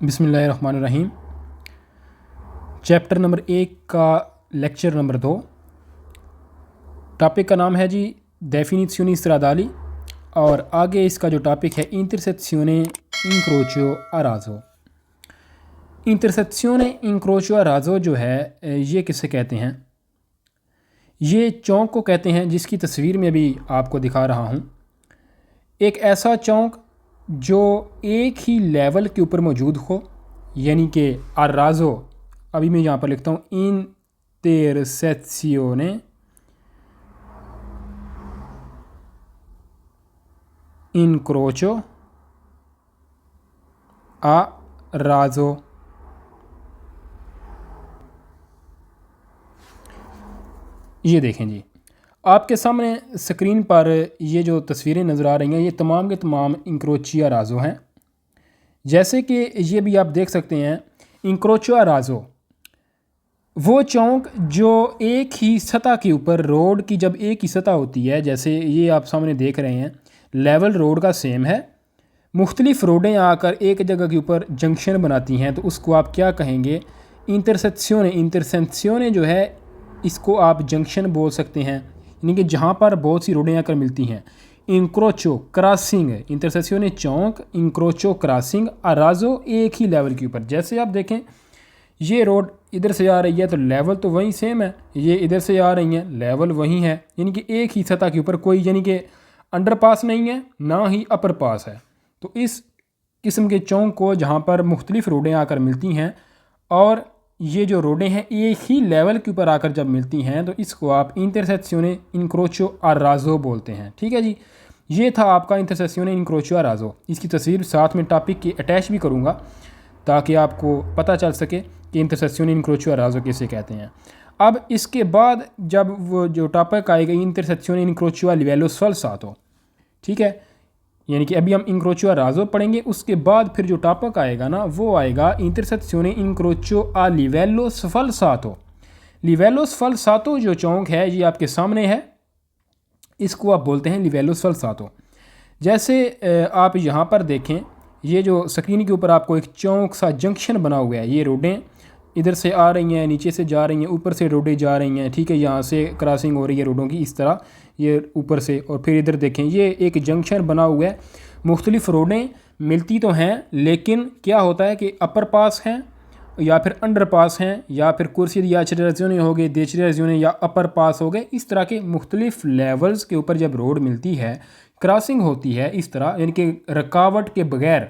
बिस्मिल्लाहिर्रहमानिर्रहीम। Chapter number 1 का lecture number 2। Topic का नाम है जी डेफिनिzioni stradali और आगे इसका जो टॉपिक है intersezione incrocio a raso। intersezione incrocio a raso जो है ये किसे कहते हैं? ये चौक को कहते हैं जिसकी तस्वीर में अभी आपको दिखा रहा हूँ। एक ऐसा चौक जो एक ही लेवल के ऊपर मौजूद हो, यानी कि आराजो, अभी मैं यहाँ पर लिखता हूँ इंटरसेzione incrocio a raso। ये देखें जी, आपके सामने स्क्रीन पर ये जो तस्वीरें नज़र आ रही हैं ये तमाम के तमाम इंक्रोचियो राजो हैं। जैसे कि ये भी आप देख सकते हैं, इंक्रोचियो राजो वो चौक जो एक ही सतह के ऊपर, रोड की जब एक ही सतह होती है, जैसे ये आप सामने देख रहे हैं, लेवल रोड का सेम है, मुख्तलिफ रोडें आकर एक जगह के ऊपर जंक्शन बनाती हैं, तो उसको आप क्या कहेंगे? इंटरसेक्शियोने। इंटरसेक्शियोने जो है इसको आप जंक्शन बोल सकते हैं, यानी कि जहाँ पर बहुत सी रोडें आकर मिलती हैं। इंक्रोचो क्रॉसिंग, इंटरसेक्शियोने चौक, इंक्रोचो क्रॉसिंग, अराजो एक ही लेवल के ऊपर। जैसे आप देखें ये रोड इधर से आ रही है तो लेवल तो वही सेम है, ये इधर से आ रही हैं लेवल वही है, यानी कि एक ही सतह के ऊपर, कोई यानी कि अंडर पास नहीं है ना ही अपर पास है। तो इस किस्म के चौक को जहाँ पर मुख्तलिफ रोडें आकर मिलती हैं और ये जो रोडें हैं एक ही लेवल के ऊपर आकर जब मिलती हैं तो इसको आप इंटरसेक्शियोने इनक्रोचो आ राजो बोलते हैं। ठीक है जी, ये था आपका इंटरसेक्शियोने इनक्रोचो आ राजो। इसकी तस्वीर साथ में टॉपिक की अटैच भी करूँगा ताकि आपको पता चल सके कि इंटरसेक्शियोने इनक्रोचो आ राजो किसे कहते हैं। अब इसके बाद जब वो जो टॉपिक आएगा इंटरसेक्शियोने इनक्रोचो आ लिवेलो स्फल्सातो, ठीक है, यानी कि अभी हम इंक्रोचो आ राजो पढ़ेंगे, उसके बाद फिर जो टॉपिक आएगा ना वो आएगा इंटरसेक्शियोने इनक्रोचो आ लिवेलो स्फल्सातो। लिवेलो स्फल्सातो जो चौक है ये आपके सामने है, इसको आप बोलते हैं लिवेलो स्फल्सातो। जैसे आप यहाँ पर देखें, ये जो स्क्रीन के ऊपर आपको एक चौक सा जंक्शन बना हुआ है, ये रोडें इधर से आ रही हैं, नीचे से जा रही हैं, ऊपर से रोडें जा रही हैं, ठीक है, यहाँ से क्रॉसिंग हो रही है रोडों की, इस तरह ये ऊपर से, और फिर इधर देखें ये एक जंक्शन बना हुआ है। मुख्तलिफ रोडें मिलती तो हैं लेकिन क्या होता है कि अपर पास हैं या फिर अंडर पास हैं या फिर कुर्सी या चिराजियोने हो गए, देचरियाजियोने या अपर पास हो गए, इस तरह के मुख्तलिफ लेवल्स के ऊपर जब रोड मिलती है, क्रॉसिंग होती है इस तरह, यानी कि रुकावट के बगैर।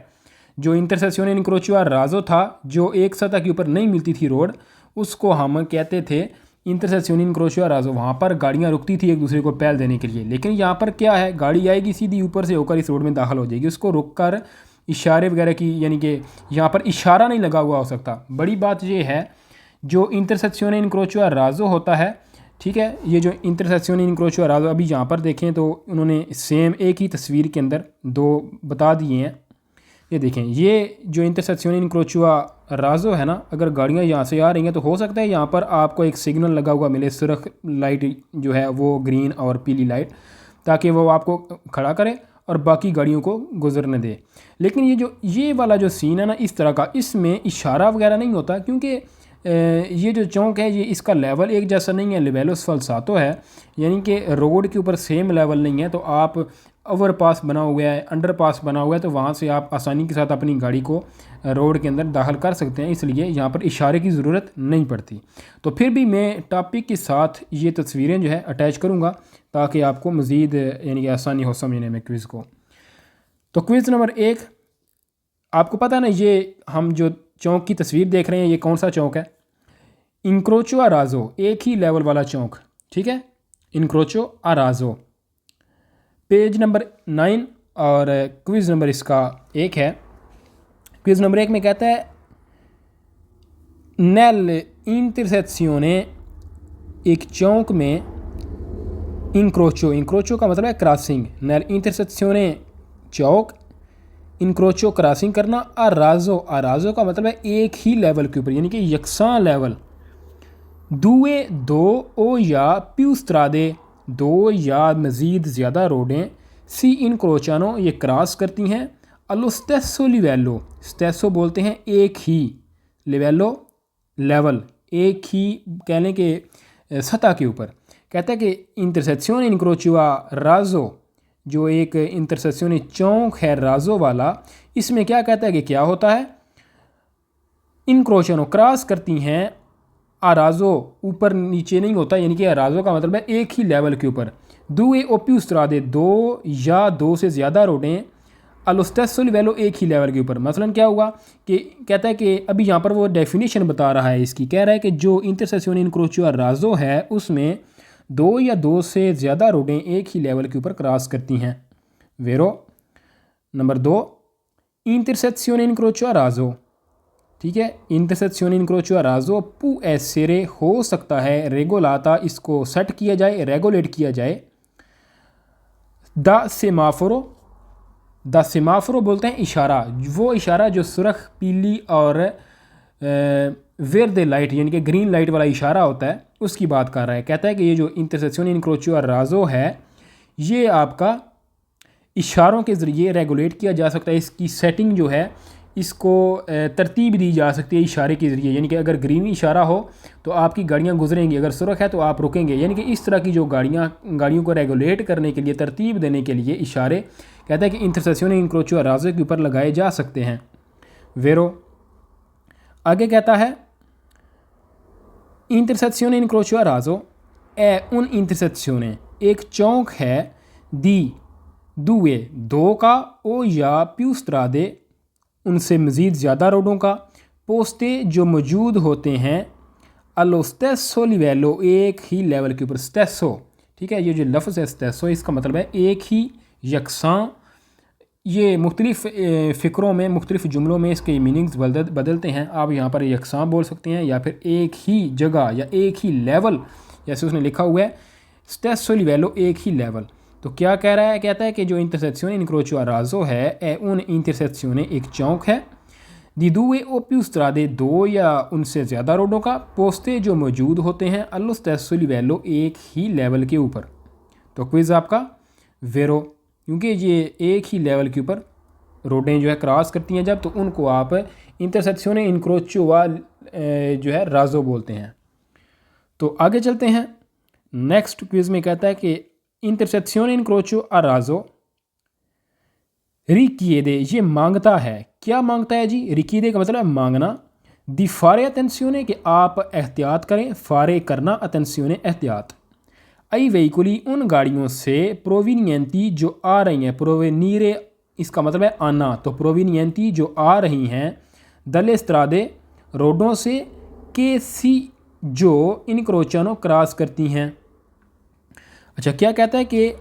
जो इंटरसेक्शियोने इनक्रोचो आ राजो था, जो एक सतह के ऊपर नहीं मिलती थी रोड, उसको हम कहते थे इंटरसेक्शियोने इनक्रोचो आ राजो। वहाँ पर गाड़ियाँ रुकती थी एक दूसरे को पहल देने के लिए, लेकिन यहाँ पर क्या है, गाड़ी आएगी सीधी ऊपर से होकर इस रोड में दाखिल हो जाएगी, उसको रुक कर इशारे वगैरह की, यानी कि यहाँ पर इशारा नहीं लगा हुआ हो सकता। बड़ी बात ये है जो इंटरसेक्शियोने इनक्रोचो आ राजो होता है, ठीक है, ये जो इंटरसेक्शियोने इनक्रोचो आ राजो, अभी यहाँ पर देखें तो उन्होंने सेम एक ही तस्वीर के अंदर दो बता दिए हैं। ये देखें, ये जो इंटरसेक्शियोने इनक्रोचो आ राजो है ना, अगर गाड़ियाँ यहाँ से आ रही हैं तो हो सकता है यहाँ पर आपको एक सिग्नल लगा हुआ मिले, सुरख लाइट जो है वो ग्रीन और पीली लाइट, ताकि वो आपको खड़ा करे और बाकी गाड़ियों को गुजरने दे। लेकिन ये वाला जो सीन है ना इस तरह का, इसमें इशारा वगैरह नहीं होता, क्योंकि ये जो चौक है ये इसका लेवल एक जैसा नहीं है, लिवेलो स्फल्सातो है, यानी कि रोड के ऊपर सेम लेवल नहीं है। तो आप ओवर पास बना हुआ है, अंडर पास बना हुआ है, तो वहाँ से आप आसानी के साथ अपनी गाड़ी को रोड के अंदर दाखिल कर सकते हैं, इसलिए यहाँ पर इशारे की ज़रूरत नहीं पड़ती। तो फिर भी मैं टॉपिक के साथ ये तस्वीरें जो है अटैच करूँगा ताकि आपको मज़ीद यानी कि आसानी हो समझने में क्विज़ को। तो क्विज़ नंबर 1, आपको पता है ना ये हम जो चौक की तस्वीर देख रहे हैं ये कौन सा चौक है? इंक्रोचो आ राजो, एक ही लेवल वाला चौक, ठीक है, इंक्रोचो आ राजो। पेज नंबर 9 और क्विज़ नंबर इसका 1 है। क्विज़ नंबर 1 में कहता है नेल इंटरसेक्शियोने, एक चौक में, इंक्रोचो, इंक्रोचो का मतलब है क्रॉसिंग, नेल इंटरसेक्शियोने चौक, इंक्रोचो क्रॉसिंग करना, आ राजो, आ राजो का मतलब है एक ही लेवल के ऊपर, यानी कि यकसा लेवल, दुए दो ओ या प्यू स्त्रादे, दो या मज़ीद ज़्यादा रोडें, सी इंक्रोचानो ये क्रॉस करती हैं, allo stesso livello, stesso बोलते हैं एक ही, livello लेवल, एक ही कह लें कि सतह के ऊपर। कहता है कि इंटरसेक्शन इनक्रोचो राजो, जो एक इंटरसेक्शन चौक है राजो वाला, इसमें क्या कहता है कि क्या होता है, इनक्रोचनो क्रॉस करती हैं आराजो, ऊपर नीचे नहीं होता, यानी कि आराजो का मतलब है एक ही लेवल के ऊपर। दुए ओप्यूस्त्रादे, दो या दो से ज़्यादा रोडें, अलोस्टेसो लिवेलो, एक ही लेवल के ऊपर। मसलन क्या हुआ कि कहता है कि अभी यहाँ पर वो डेफिनेशन बता रहा है इसकी, कह रहा है कि जो इंटरसेक्शन इनक्रोचो राजो है उसमें दो या दो से ज़्यादा रोडें एक ही लेवल के ऊपर क्रॉस करती हैं। वेरो नंबर 2, इंटरसेक्शन इनक्रोचो राजो, ठीक है, इंटरसेक्शन इनक्रोचो राजो पू एसेरे, हो सकता है रेगोलाता, इसको सेट किया जाए, रेगुलेट किया जाए। द सेमाफोरो, द सेमाफोरो बोलते हैं इशारा, वो इशारा जो सुरख, पीली और वेरदे लाइट यानी कि ग्रीन लाइट वाला इशारा होता है, उसकी बात कर रहा है। कहता है कि ये जो इंटरसेक्शन इनक्रोचो राजो है ये आपका इशारों के ज़रिए रेगुलेट किया जा सकता है, इसकी सेटिंग जो है इसको तरतीब दी जा सकती है इशारे के ज़रिए। यानी कि अगर ग्रीन इशारा हो तो आपकी गाड़ियाँ गुजरेंगी, अगर सुरख है तो आप रुकेंगे। यानी कि इस तरह की जो गाड़ियों को रेगुलेट करने के लिए, तरतीब देने के लिए इशारे, कहता है कि इंटरसेक्शन इनक्रोचो राजो के ऊपर लगाए जा सकते हैं। वेरो आगे कहता है इंटरसेक्शन इनक्रोचो राजो ए उन इंटरसेक्शन, एक चौक है, दी दुए, दो का, ओ या प्यूस्त्रादे, उनसे मज़ीद ज़्यादा रोडों का, पोस्ते, जो मौजूद होते हैं, अलो स्टेसो लिवेलो, एक ही लेवल के ऊपर। स्टेसो, ठीक है, ये जो लफ्ज़ है स्टेसो, इसका मतलब है एक ही, यकसां। ये मुख्तलिफ़ फ़िक्रों में, मुख्तलिफ़ जुमलों में इसके मीनिंग्स बदलते हैं। आप यहाँ पर यकसां बोल सकते हैं या फिर एक ही जगह या एक ही लेवल, जैसे उसने लिखा हुआ है स्टेसो लिवेलो, एक ही लेवल। तो क्या कह रहा है, कहता है कि जो इंटरसेक्शन इनक्रोचो राजो है ए उन इंटरसेक्शन, एक चौक है, दी दुए ओप्यूस्त्रादे, दो या उनसे ज़्यादा रोडों का, पोस्ते, जो मौजूद होते हैं, अल्लो स्टेसो लिवेलो, एक ही लेवल के ऊपर। तो क्विज़ आपका वेरो, क्योंकि ये एक ही लेवल के ऊपर रोडें जो है क्रॉस करती हैं जब, तो उनको आप इंटरसेक्शन इनक्रोचो जो है राजो बोलते हैं। तो आगे चलते हैं, नेक्स्ट क्विज़ में कहता है कि इंटरसेक्शन इनक्रोचो राजो रिक्विएदे, ये मांगता है, क्या मांगता है जी, रिक्विएदे का मतलब है मांगना, दी फारे अटेंशियोने, कि आप एहतियात करें, फारे करना, अटेंशियोने एहतियात, आई वेहिकुली, उन गाड़ियों से, प्रोविनियंती, जो आ रही हैं, प्रोवेनीरे इसका मतलब है आना, तो प्रोविनियंती, जो आ रही हैं, दले स्त्रादे, रोडों से, के सी, जो इनक्रोचनो क्रॉस करती हैं। अच्छा, क्या कहता है कि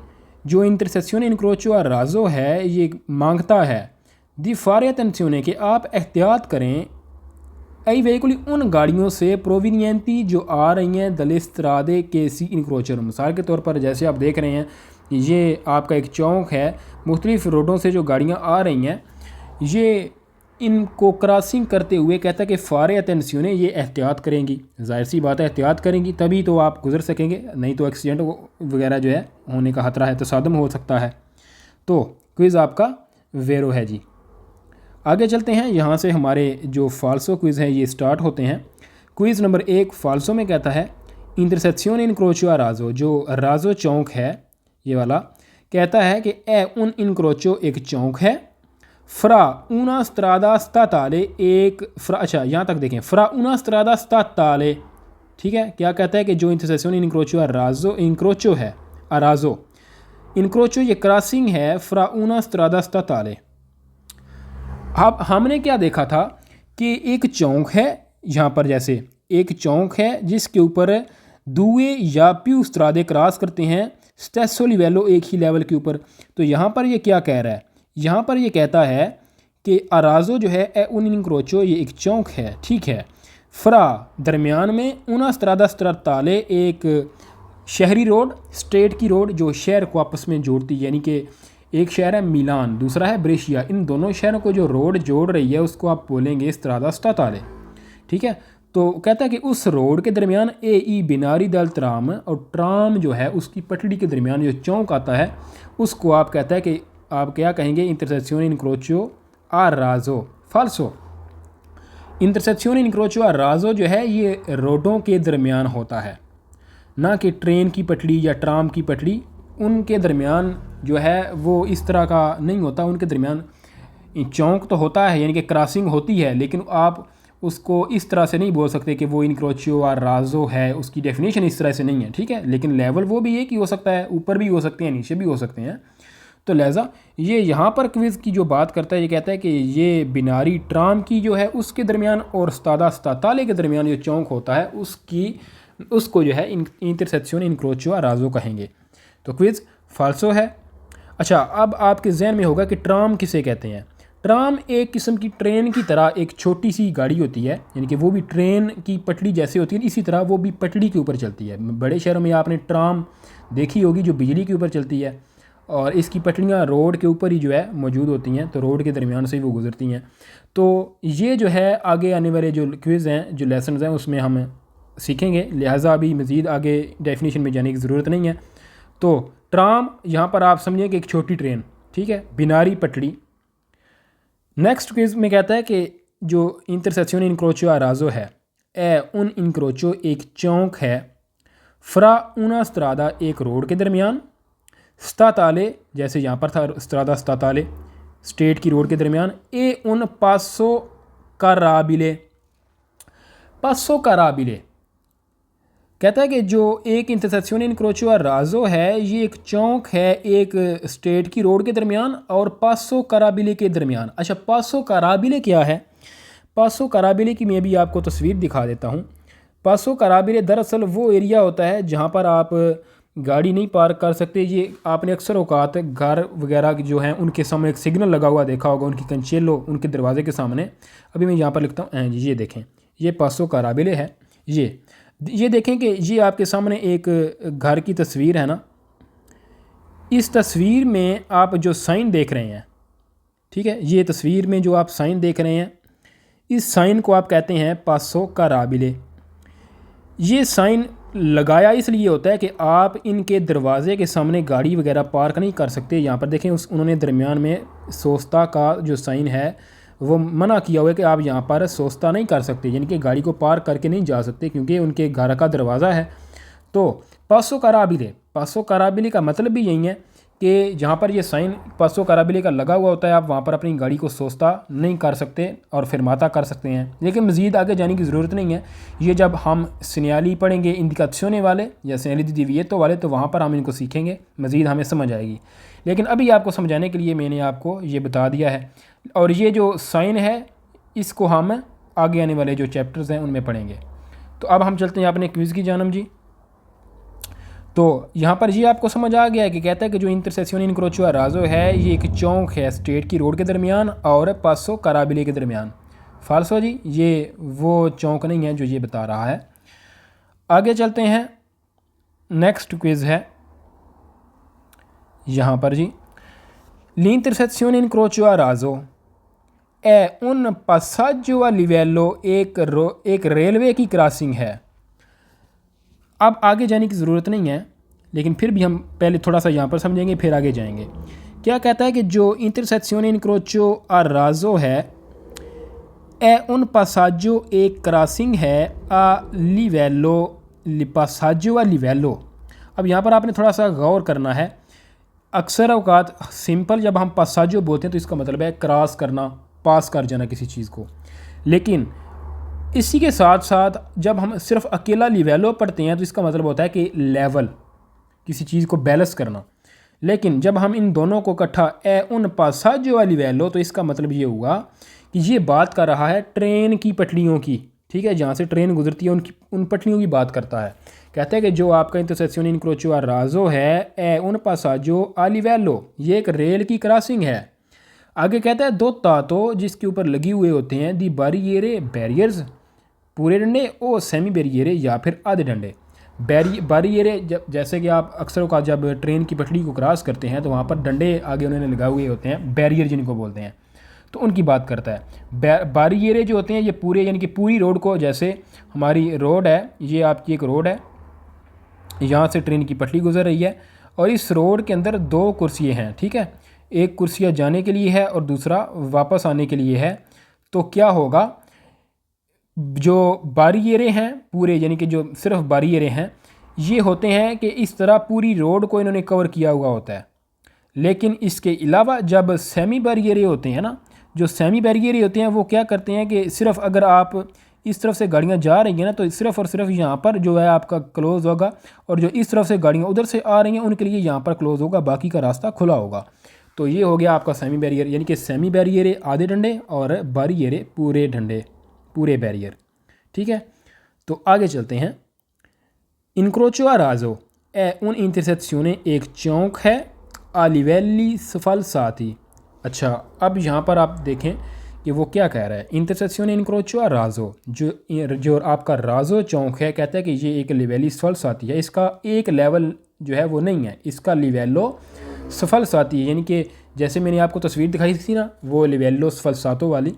जो इंटरसेक्शन इनक्रोचो राजो है ये मांगता है, दी फारे अटेंशियोने, कि आप एहतियात करें, आई वेहिकुली, उन गाड़ियों से, प्रोविनियंती, जो आ रही हैं, दलिस्त्रादे के सी इनक्रोचर। मिसाल के तौर पर जैसे आप देख रहे हैं ये आपका एक चौक है, मुख्तलिफ़ रोडों से जो गाड़ियाँ आ रही हैं, ये इनको क्रॉसिंग करते हुए कहता है कि फारे अटेंशियोने, ये एहतियात करेंगी। जाहिर सी बात है एहतियात करेंगी तभी तो आप गुजर सकेंगे, नहीं तो एक्सीडेंट वगैरह जो है होने का ख़तरा है, तसादम हो सकता है। तो क्विज़ आपका वेरो है जी। आगे चलते हैं, यहाँ से हमारे जो फाल्सो क्विज़ हैं ये स्टार्ट होते हैं। क्विज़ नंबर 1 फाल्सो में कहता है इंटरसेक्शन इनक्रोचो राजो, जो राजो चौक है ये वाला, कहता है कि ए उन इनक्रोचो, एक चौक है, फ्रा उना स्त्रादा स्ताताले, एक फ्रा, अच्छा यहाँ तक देखें, फ्रा उना स्त्रादा स्ताताले, ठीक है। क्या कहता है कि जो इंटरसेक्शन इनक्रोचो राजो, इनक्रोचो है अराजो, इनक्रोचो ये क्रॉसिंग है फ्रा उना स्त्रादा स्ताताले। अब हमने क्या देखा था कि एक चौक है यहाँ पर, जैसे एक चौक है जिसके ऊपर दुए या प्यू स्त्रादे क्रॉस करते हैं, स्टेसो लिवेलो, एक ही लेवल के ऊपर। तो यहाँ पर ये क्या कह रहा है, यहाँ पर ये कहता है कि अराजो जो है ए उन इनक्रोचो, ये एक चौक है, ठीक है। फ्रा दरमियान में, उना स्त्रादा स्त्राताले, एक शहरी रोड, स्टेट की रोड जो शहर को आपस में जोड़ती है, यानी कि एक शहर है मिलान, दूसरा है ब्रेशिया, इन दोनों शहरों को जो रोड जोड़ रही है उसको आप बोलेंगे स्त्रादा स्ताताले, ठीक है। तो कहता है कि उस रोड के दरमियान ए ई बिनारी दल ट्राम, और ट्राम जो है उसकी पटड़ी के दरमियान जो चौक आता है उसको आप कहता है कि आप क्या कहेंगे, इंटरसेक्शियोने इनक्रोचियो आ राजो फाल्सो। इंटरसेक्शियोने इनक्रोचियो आ राजो जो है ये रोडों के दरमियान होता है, ना कि ट्रेन की पटड़ी या ट्राम की पटड़ी, उनके दरमियान जो है वो इस तरह का नहीं होता। उनके दरमियान चौक तो होता है, यानी कि क्रॉसिंग होती है, लेकिन आप उसको इस तरह से नहीं बोल सकते कि वो इनक्रोचियो आ राजो है, उसकी डेफिनेशन इस तरह से नहीं है, ठीक है। लेकिन लेवल वो भी एक ही हो सकता है, ऊपर भी हो सकते हैं, नीचे भी हो सकते हैं। तो लिहाजा ये यहाँ पर क्विज़ की जो बात करता है, ये कहता है कि ये बिनारी ट्राम की जो है उसके दरमियान और स्तादा स्ताताले के दरमियान जो चौक होता है उसको जो है इंटरसेक्शियोने इनक्रोचियो आ राजो कहेंगे। तो क्विज़ फाल्सो है। अच्छा, अब आपके जहन में होगा कि ट्राम किसे कहते हैं। ट्राम एक किस्म की ट्रेन की तरह एक छोटी सी गाड़ी होती है, यानी कि वो भी ट्रेन की पटड़ी जैसे होती है, इसी तरह वो भी पटड़ी के ऊपर चलती है। बड़े शहरों में आपने ट्राम देखी होगी जो बिजली के ऊपर चलती है, और इसकी पटड़ियाँ रोड के ऊपर ही जो है मौजूद होती हैं, तो रोड के दरमियान से ही वो गुजरती हैं। तो ये जो है आगे आने वाले जो क्विज़ हैं, जो लेसन्स हैं, उसमें हम सीखेंगे, लिहाजा अभी मज़ीद आगे डेफिनेशन में जाने की ज़रूरत नहीं है। तो ट्राम यहाँ पर आप समझिए कि एक छोटी ट्रेन, ठीक है, बिनारी पटड़ी। नेक्स्ट क्विज़ में कहता है कि जो इंटरसेक्शियोने इनक्रोचियो आ राजो है, उन इनक्रोचियो एक चौक है, फ्रा उना स्त्रादा एक रोड के दरमियान, स्ताताले जैसे यहाँ पर था स्त्रादा स्ताताले स्टेट की रोड के दरमियान, उन पासो काराबिले। पासो काराबिले कहता है कि जो एक इंटरसेक्शियोने इनक्रोचियो आ राजो है ये एक चौक है एक स्टेट की रोड के दरमियान और पासो काराबिले के दरमियान। अच्छा, पासो काराबिले क्या है? पासो काराबिले की मैं भी आपको तस्वीर दिखा देता हूँ। पासो काराबिले दरअसल वो एरिया होता है जहाँ पर आप गाड़ी नहीं पार्क कर सकते। ये आपने अक्सर औकात घर वगैरह जो हैं उनके सामने एक सिग्नल लगा हुआ देखा होगा, उनकी कंचेलो उनके दरवाजे के सामने। अभी मैं यहाँ पर लिखता हूँ, ये देखें, ये पासो काराबिले है। ये देखें कि ये आपके सामने एक घर की तस्वीर है ना। इस तस्वीर में आप जो साइन देख रहे हैं, ठीक है, ये तस्वीर में जो आप साइन देख रहे हैं, इस साइन को आप कहते हैं पासो काराबिले। ये साइन लगाया इसलिए होता है कि आप इनके दरवाजे के सामने गाड़ी वगैरह पार्क नहीं कर सकते। यहाँ पर देखें उन्होंने दरमियान में सोस्ता का जो साइन है वो मना किया हुआ है कि आप यहाँ पर सोस्ता नहीं कर सकते, यानी कि गाड़ी को पार्क करके नहीं जा सकते क्योंकि उनके घर का दरवाज़ा है। तो पासो काराबिले का मतलब भी यही है कि जहाँ पर ये साइन पासो काराबिले का लगा हुआ होता है आप वहाँ पर अपनी गाड़ी को सोस्ता नहीं कर सकते और फिरमाता कर सकते हैं। लेकिन मज़ीद आगे जाने की ज़रूरत नहीं है। ये जब हम सिनियाली पढ़ेंगे इंडिकाzione वाले या सिनियाली दी divieto वाले, तो वहाँ पर हम इनको सीखेंगे, मज़ीद हमें समझ आएगी। लेकिन अभी आपको समझाने के लिए मैंने आपको ये बता दिया है, और ये जो साइन है इसको हम आगे आने वाले जो चैप्टर्स हैं उनमें पढ़ेंगे। तो अब हम चलते हैं अपने क्विज़ की जानब जी। तो यहाँ पर ये आपको समझ आ गया है कि कहता है कि जो इंटरसेक्शियोने इनक्रोचियो आ राजो है ये एक चौक है स्टेट की रोड के दरमियान और पासो काराबिले के दरमियान। फाल्सो जी, ये वो चौक नहीं है जो ये बता रहा है। आगे चलते हैं, नेक्स्ट क्विज़ है यहाँ पर जी। l'intersezione incrocio a raso è un passaggio a livello, एक रेलवे की क्रॉसिंग है। अब आगे जाने की ज़रूरत नहीं है, लेकिन फिर भी हम पहले थोड़ा सा यहाँ पर समझेंगे फिर आगे जाएंगे। क्या कहता है कि जो इंटरसेक्शियोने इनक्रोचियो आ राजो है उन पासाजो एक क्रॉसिंग है आ लिवेलो पासाजो आ लिवेलो। अब यहाँ पर आपने थोड़ा सा गौर करना है। अक्सर औकात सिंपल जब हम पासाजो बोलते हैं तो इसका मतलब है क्रॉस करना, पास कर जाना किसी चीज़ को। लेकिन इसी के साथ साथ जब हम सिर्फ अकेला लिवेलो पढ़ते हैं तो इसका मतलब होता है कि लेवल, किसी चीज़ को बैलेंस करना। लेकिन जब हम इन दोनों को इकट्ठा उन पासाजो आ लिवेलो, तो इसका मतलब ये हुआ कि ये बात कर रहा है ट्रेन की पटरियों की, ठीक है, जहाँ से ट्रेन गुजरती है उन पटरियों की बात करता है। कहता है कि जो आपका इंटरसेक्शियोने इनक्रोचियो आ राजो है उन पासाजो आ लिवेलो, ये एक रेल की क्रॉसिंग है। आगे कहता है दो तातो जिसके ऊपर लगी हुए होते हैं दी बारियरे बैरियर्स, पूरे डंडे ओ सेमी बैरियरे या फिर आधे डंडे। बारियरे जैसे कि आप अक्सर का जब ट्रेन की पटड़ी को क्रॉस करते हैं तो वहाँ पर डंडे आगे उन्होंने लगाए हुए होते हैं, बैरियर जिनको बोलते हैं, तो उनकी बात करता है। बारियरे जो होते हैं ये पूरे यानी कि पूरी रोड को, जैसे हमारी रोड है, ये आपकी एक रोड है, यहाँ से ट्रेन की पटड़ी गुजर रही है और इस रोड के अंदर दो कुर्सियाँ हैं, ठीक है, एक कुर्सिया जाने के लिए है और दूसरा वापस आने के लिए है, तो क्या होगा, जो बारियरें हैं पूरे, यानी कि जो सिर्फ बारियरें हैं, ये होते हैं कि इस तरह पूरी रोड को इन्होंने कवर किया हुआ होता है। लेकिन इसके अलावा जब सेमी बैरियरें होते हैं ना, जो सेमी बैरियरें होते हैं वो क्या करते हैं कि सिर्फ अगर आप इस तरफ से गाड़ियाँ जा रही हैं ना, तो सिर्फ और सिर्फ यहाँ पर जो है आपका क्लोज़ होगा, और जो इस तरफ से गाड़ियाँ उधर से आ रही हैं उनके लिए यहाँ पर क्लोज़ होगा, बाकी का रास्ता खुला होगा। तो ये हो गया आपका सेमी बैरियर, यानी कि सेमी बैरियरें आधे डंडे और बैरियरें पूरे डंडे, पूरे बैरियर। ठीक है, तो आगे चलते हैं। इंक्रोचो a razzo è un'intersezione एक चौक है a livelli sfalsati। अच्छा, अब यहाँ पर आप देखें कि वो क्या कह रहा है। इंटरसेक्शन इंक्रोचो a razzo, जो आपका राजो चौक है, कहता है कि ये एक लिवेली स्फल्साती है। इसका एक लेवल जो है वो नहीं है, इसका लिवेलो स्फल्साती है, यानी कि जैसे मैंने आपको तस्वीर दिखाई थी ना, वो लिवेलो स्फल्सातो वाली।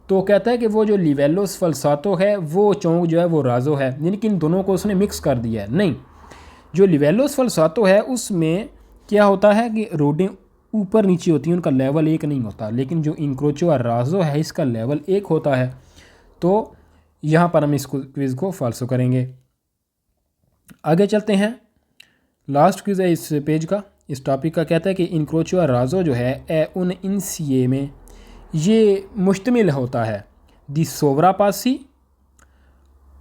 तो कहता है कि वो जो लिवेलो स्फल्सातो है वो चौक जो है वो राजो है, यानी कि इन दोनों को उसने मिक्स कर दिया है। नहीं, जो लिवेलो स्फल्सातो है उसमें क्या होता है कि रोडें ऊपर नीचे होती हैं, उनका लेवल एक नहीं होता। लेकिन जो इंक्रोचो राजो है इसका लेवल एक होता है। तो यहाँ पर हम इस क्विज़ को फाल्सो करेंगे। आगे चलते हैं। लास्ट क्विज़ है इस पेज का, इस टॉपिक का। कहता है कि इंक्रोचो राजो जो है ए उन इंसिए में ये मुश्तमिल होता है दी सोवरा पासी,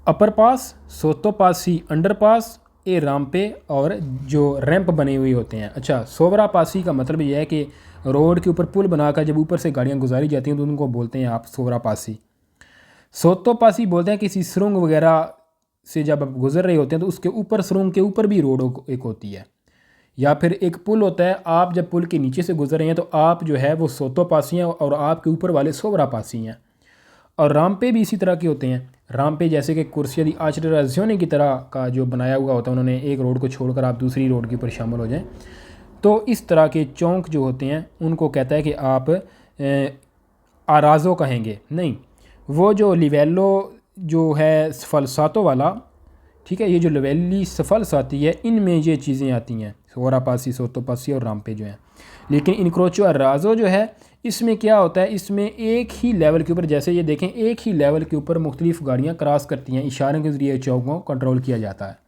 अपर पास, सोतो पासी, अंडर पास, ए राम्पे, और जो रैंप बने हुए होते हैं। अच्छा, सोवरा पासी का मतलब ये है कि रोड के ऊपर पुल बनाकर जब ऊपर से गाड़ियाँ गुजारी जाती हैं तो उनको बोलते हैं आप सोवरा पासी। सोतो पासी बोलते हैं किसी सुरंग वगैरह से जब आप गुजर रहे होते हैं तो उसके ऊपर, सुरंग के ऊपर भी रोड एक होती है, या फिर एक पुल होता है। आप जब पुल के नीचे से गुजर रहे हैं तो आप जो है वो सोतो पासी हैं और आपके ऊपर वाले सोवरा पासी हैं। और राम्पे भी इसी तरह के होते हैं। राम्पे जैसे कि कुर्सिया दी आचराज़ियोने की तरह का जो बनाया हुआ होता है, उन्होंने एक रोड को छोड़कर आप दूसरी रोड के ऊपर शामिल हो जाएं। तो इस तरह के चौक जो होते हैं उनको कहता है कि आप आराज़ो कहेंगे। नहीं, वो जो लिवेलो जो है स्फल्सातो वाला, ठीक है, ये जो लिवेली स्फल्साती है इनमें ये चीज़ें आती हैं, सोवरा पासी, सोतो पासी और राम्पे जो हैं। लेकिन इंक्रोचो राजो जो है इसमें क्या होता है, इसमें एक ही लेवल के ऊपर, जैसे ये देखें, एक ही लेवल के ऊपर मुख्तलिफ गाड़ियाँ क्रॉस करती हैं, इशारों के ज़रिए चौकों को कंट्रोल किया जाता है।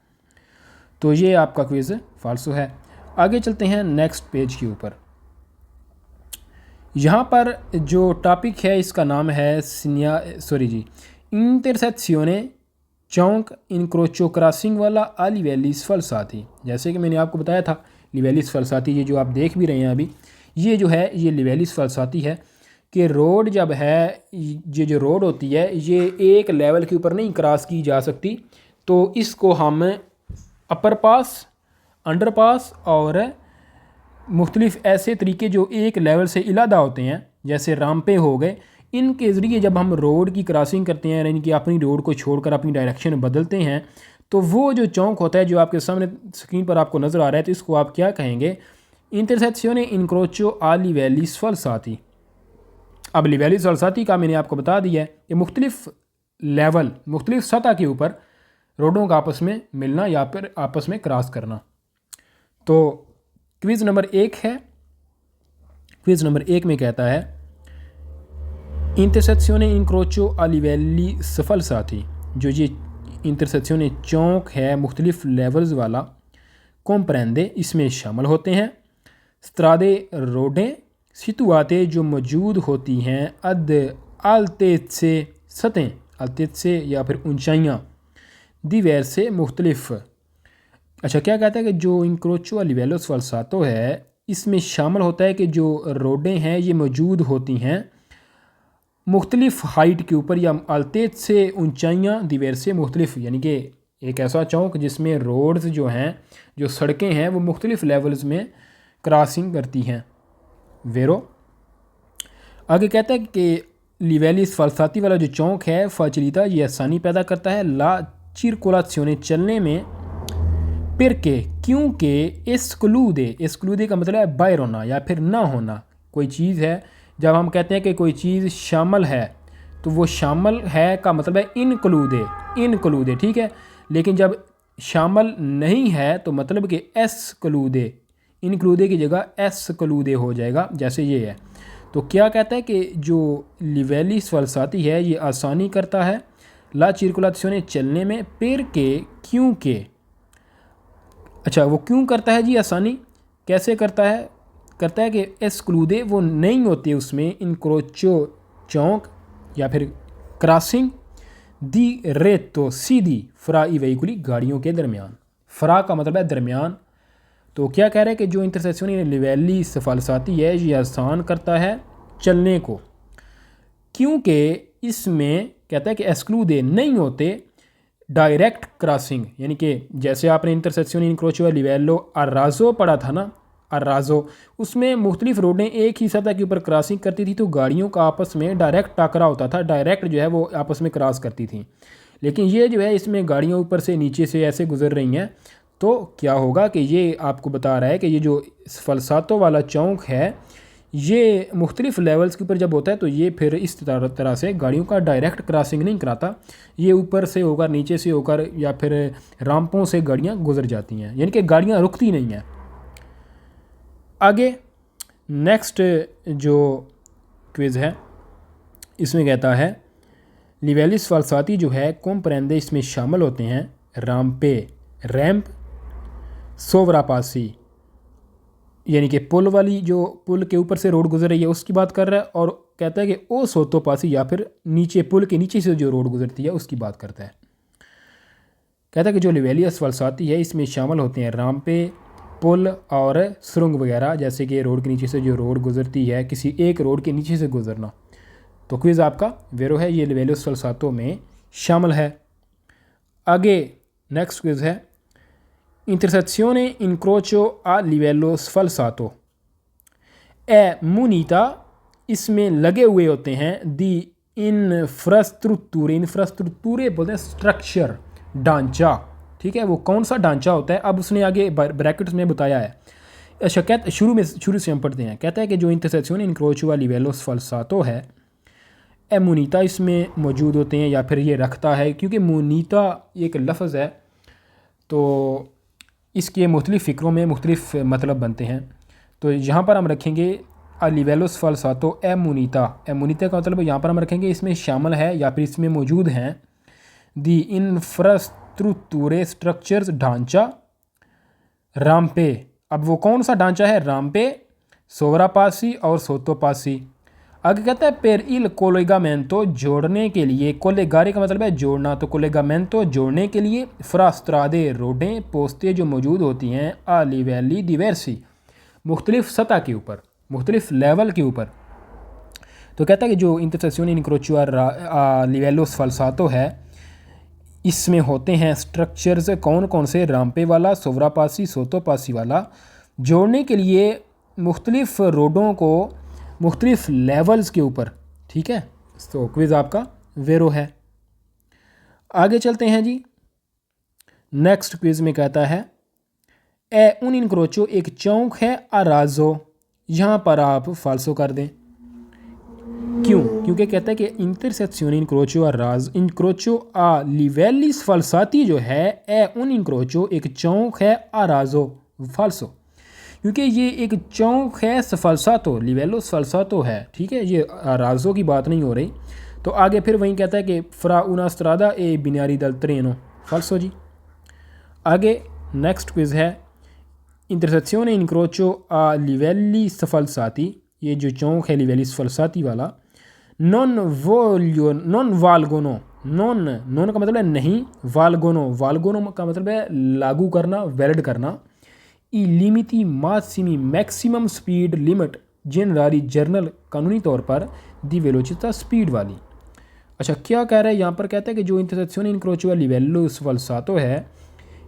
तो ये आपका क्विज़ फाल्सो है। आगे चलते हैं नेक्स्ट पेज के ऊपर। यहाँ पर जो टॉपिक है इसका नाम है इंटरसेक्शियोने चौक इंक्रोचो क्रॉसिंग वाला आ लिवेली स्फल्साती। जैसे कि मैंने आपको बताया था, लिवेली स्फल्साती ये जो आप देख भी रहे हैं अभी, ये जो है ये लिवेली स्फल्साती है कि रोड जब है, ये जो रोड होती है ये एक लेवल के ऊपर नहीं क्रॉस की जा सकती। तो इसको हम अपर पास, अंडर पास और मुख्तलिफ ऐसे तरीके जो एक लेवल से इलादा होते हैं, जैसे राम्पे हो गए, इनके ज़रिए जब हम रोड की क्रॉसिंग करते हैं, यानी कि अपनी रोड को छोड़कर अपनी डायरेक्शन बदलते हैं, तो वो जो चौक होता है जो आपके सामने स्क्रीन पर आपको नज़र आ रहा है, तो इसको आप क्या कहेंगे, इंटरसेक्शियोने इंक्रोचो आ लिवेली स्फल्साती। अब लिवेली स्फल्साती का मैंने आपको बता दिया है कि मुख्तलिफ लेवल, मुख्तलिफ सतह के ऊपर रोडों का आपस में मिलना या फिर आपस में क्रॉस करना। तो क्विज़ नंबर 1 है। क्विज़ नंबर 1 में कहता है इंटरसेक्शियोने इंक्रोचो आ लिवेली स्फल्साती, जो ये इंटरसेक्शियोने चौक है मुख्तलिफ लेवल्स वाला, कॉम्प्रेंदे इसमें शामिल होते हैं, स्त्रादे रोडें, सितुआते जो मौजूद होती हैं, अद अल्तेज से सतहें, अल्तेज से या फिर ऊंचाइयाँ, दिवैर से मुख्तलिफ। अच्छा, क्या कहता है कि जो इंक्रोचो आ लिवेलो स्फल्सातो है इसमें शामिल होता है कि जो रोडें हैं ये मौजूद होती हैं मुख्तलिफ हाइट के ऊपर या अल्तेज से ऊंचाइयाँ, दिवैर से मुख्तलिफ, यानी कि एक ऐसा चौक जिसमें रोड्स जो हैं, जो सड़कें हैं, वो मुख्तलिफ लेवल्स में क्रॉसिंग करती हैं। वेरो आगे कहता है कि लिवेली स्फल्साती वाला जो चौक है फैसिलिटा ये आसानी पैदा करता है ला चिरकुलासियोने चलने में, पिरके क्योंकि एस्क्लूदे का मतलब है बाहर होना या फिर ना होना। कोई चीज़ है, जब हम कहते हैं कि कोई चीज़ शामिल है तो वो शामिल है का मतलब है इनक्लूदे, ठीक है। लेकिन जब शामिल नहीं है तो मतलब कि एस्क्लूदे, इंक्लूदे की जगह एस्क्लूदे हो जाएगा, जैसे ये है। तो क्या कहता है कि जो लिवेली सफलसाती है ये आसानी करता है ला circolazione चलने में पेर के क्योंकि। अच्छा, वो क्यों करता है जी आसानी, कैसे करता है? करता है कि एस्क्लूदे वो नहीं होते उसमें इनक्रोचो चौक या फिर क्रॉसिंग दी रेतो सीधी फ्रा ई वेहिकुली गाड़ियों के दरमियान। फ्रा का मतलब है दरमियान। तो क्या कह रहे हैं कि जो इंटरसेक्शन लिवेली सफलसाती है ये आसान करता है चलने को, क्योंकि इसमें कहता है कि एस्क्लूदे नहीं होते डायरेक्ट क्रॉसिंग, यानी कि जैसे आपने इंटरसेक्शन इनक्रोचो लिवेलो अर्राजो पढ़ा था ना, अर्राजो, उसमें मुख्तलिफ रोडें एक ही सतह के ऊपर क्रॉसिंग करती थी तो गाड़ियों का आपस में डायरेक्ट टकरा होता था, डायरेक्ट जो है वो आपस में क्रॉस करती थी। लेकिन ये जो है इसमें गाड़ियों ऊपर से नीचे से ऐसे गुजर रही हैं, तो क्या होगा कि ये आपको बता रहा है कि ये जो फलसातों वाला चौक है ये मुख्तलिफ लेवल्स के ऊपर जब होता है तो ये फिर इस तरह से गाड़ियों का डायरेक्ट क्रॉसिंग नहीं कराता, ये ऊपर से होकर नीचे से होकर या फिर राम्पों से गाड़ियाँ गुजर जाती हैं, यानी कि गाड़ियाँ रुकती नहीं हैं। आगे नेक्स्ट जो क्विज़ है इसमें कहता है लिवेली सफलसाती जो है कॉम्प्रेंदे इसमें शामिल होते हैं राम्पे रैम्प सोवरापासी, यानी कि पुल वाली जो पुल के ऊपर से रोड गुजर रही है उसकी बात कर रहा है, और कहता है कि ओ सोतोपासी या फिर नीचे पुल के नीचे से जो रोड गुजरती है उसकी बात करता है। कहता है कि जो लिवेली सफलसाती है इसमें शामिल होते हैं राम्पे पुल और सुरंग वगैरह, जैसे कि रोड के नीचे से जो रोड गुजरती है किसी एक रोड के नीचे से गुजरना। तो क्विज़ आपका वेरो है ये लिवेलो सफलसातों में शामिल है। आगे नेक्स्ट क्विज़ है इंटरसेक्शिone incrocio a livello sfalsato ए मुनीता, इसमें लगे हुए होते हैं दी इंफ्रास्ट्रक्चरे बोलते हैं स्ट्रक्चर ढांचा, ठीक है, वो कौन सा ढांचा होता है अब उसने आगे ब्रैकेट्स में बताया है। अच्छा, कहते शुरू से हम पढ़ते हैं। कहता है कि जो इंटरसेक्शिone incrocio a livello sfalsato है ए मुनीता इसमें मौजूद होते हैं या फिर ये रखता है, क्योंकि मुनीता एक लफ्ज़ है तो इसके मुख्तलिफ़ फ़िक्रों में मुख्तलिफ़ मतलब बनते हैं। तो यहाँ पर हम रखेंगे अ लिवेलो सफलसातो ए मुनीता, ए मुनीता का मतलब यहाँ पर हम रखेंगे इसमें शामिल है या फिर इसमें मौजूद हैं दी इंफ्रास्ट्रक्चरे स्ट्रक्चर्स ढांचा राम्पे। अब वो कौन सा ढांचा है? राम्पे, सोवरापासी और सोतोपासी। आगे कहता है पेर इल कोलेगामेंटो जोड़ने के लिए, कोलेगारे का मतलब है जोड़ना, तो कोलेगामेंटो जोड़ने के लिए फ्रास्त्रादे रोडें पोस्ते जो मौजूद होती हैं आ लिवेली डिवर्सी मुख्तलिफ सतह के ऊपर, मुख्तलिफ लेवल के ऊपर। तो कहता है कि जो इंटरसेक्शिone incrocio a livello sfalsato है इसमें होते हैं स्ट्रक्चर्स कौन कौन से? राम्पे वाला, सोवरापासी, सोतोपासी वाला, जोड़ने के लिए मुख्तलिफ रोडों को मुख्तलिफ लेवल्स के ऊपर, ठीक है। तो क्विज़ आपका वेरो है। आगे चलते हैं जी। नेक्स्ट क्विज़ में कहता है ए उन इनक्रोचो एक चौक है अराजो, यहाँ पर आप फाल्सो कर दें। क्यों? क्योंकि कहता है कि इंटरसेक्शिone incrocio a livelli sfalsati जो है ए उन इनक्रोचो एक चौक है अराजो, फाल्सो, क्योंकि ये एक चौक है सफलसातो, लिवेलो सफलसातो है, ठीक है, ये राजो की बात नहीं हो रही। तो आगे फिर वहीं कहता है कि फ्रा उना स्ट्रादा ए बिनारी दल ट्रेनो, फाल्सो जी। आगे नेक्स्ट क्विज़ है इंटरसेक्शिone incrocio a livelli sfalsati, ये जो चौक है लिवेली सफलसाती वाला, नॉन वालगोनो, नॉन का मतलब है नहीं, वालगोनो का मतलब है लागू करना, वैलिड करना, ई लिमिटी मासिमी मैक्सिमम स्पीड लिमिट जनरारी जर्नल कानूनी तौर पर दी वेलोचिता स्पीड वाली। अच्छा, क्या कह रहा है यहाँ पर? कहता है कि जो इंटरसेक्शिone incrocio a livello sfalsato है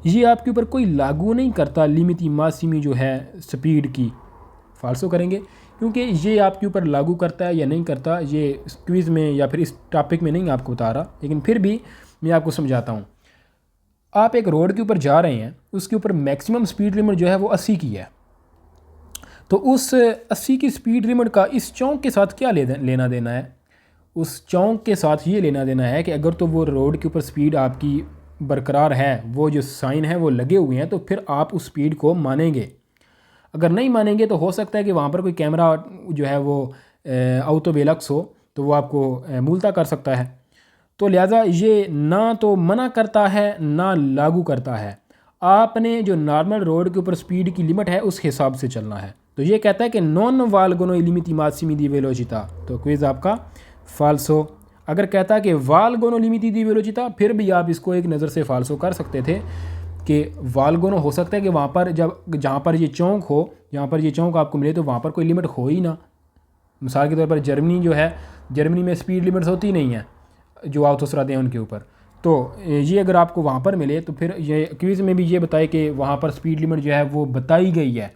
ये आपके ऊपर कोई लागू नहीं करता लिमिटी मासिमी जो है स्पीड की, फाल्सो करेंगे, क्योंकि ये आपके ऊपर लागू करता है या नहीं करता ये क्विज़ में या फिर इस टॉपिक में नहीं आपको बता रहा, लेकिन फिर भी मैं आपको समझाता हूँ। आप एक रोड के ऊपर जा रहे हैं, उसके ऊपर मैक्सिमम स्पीड लिमिट जो है वो 80 की है, तो उस 80 की स्पीड लिमिट का इस चौक के साथ क्या लेना देना है? उस चौक के साथ ये लेना देना है कि अगर तो वो रोड के ऊपर स्पीड आपकी बरकरार है, वो जो साइन है वो लगे हुए हैं, तो फिर आप उस स्पीड को मानेंगे। अगर नहीं मानेंगे तो हो सकता है कि वहाँ पर कोई कैमरा जो है वो ऑटो वेलक्स हो, तो वो आपको मुल्ता कर सकता है। तो लिहाजा ये ना तो मना करता है ना लागू करता है, आपने जो नॉर्मल रोड के ऊपर स्पीड की लिमिट है उस हिसाब से चलना है। तो ये कहता है कि नॉन वालगोनो लिमिटी मासिमी दी वेलोसिता, तो क्विज़ आपका फाल्सो। अगर कहता है कि वालगोनो लिमिटी दी वेलोसिता, फिर भी आप इसको एक नज़र से फाल्सो कर सकते थे कि वालगोनो हो सकता है कि वहाँ पर जहाँ पर ये चौक हो, जहाँ पर ये चौक आपको मिले तो वहाँ पर कोई लिमिट हो ही ना। मिसाल के तौर पर जर्मनी जो है, जर्मनी में स्पीड लिमिट्स होती नहीं है जो ऑटोस्ट्रादे हैं उनके ऊपर, तो ये अगर आपको वहाँ पर मिले तो फिर ये क्विज़ में भी ये बताए कि वहाँ पर स्पीड लिमिट जो है वो बताई गई है,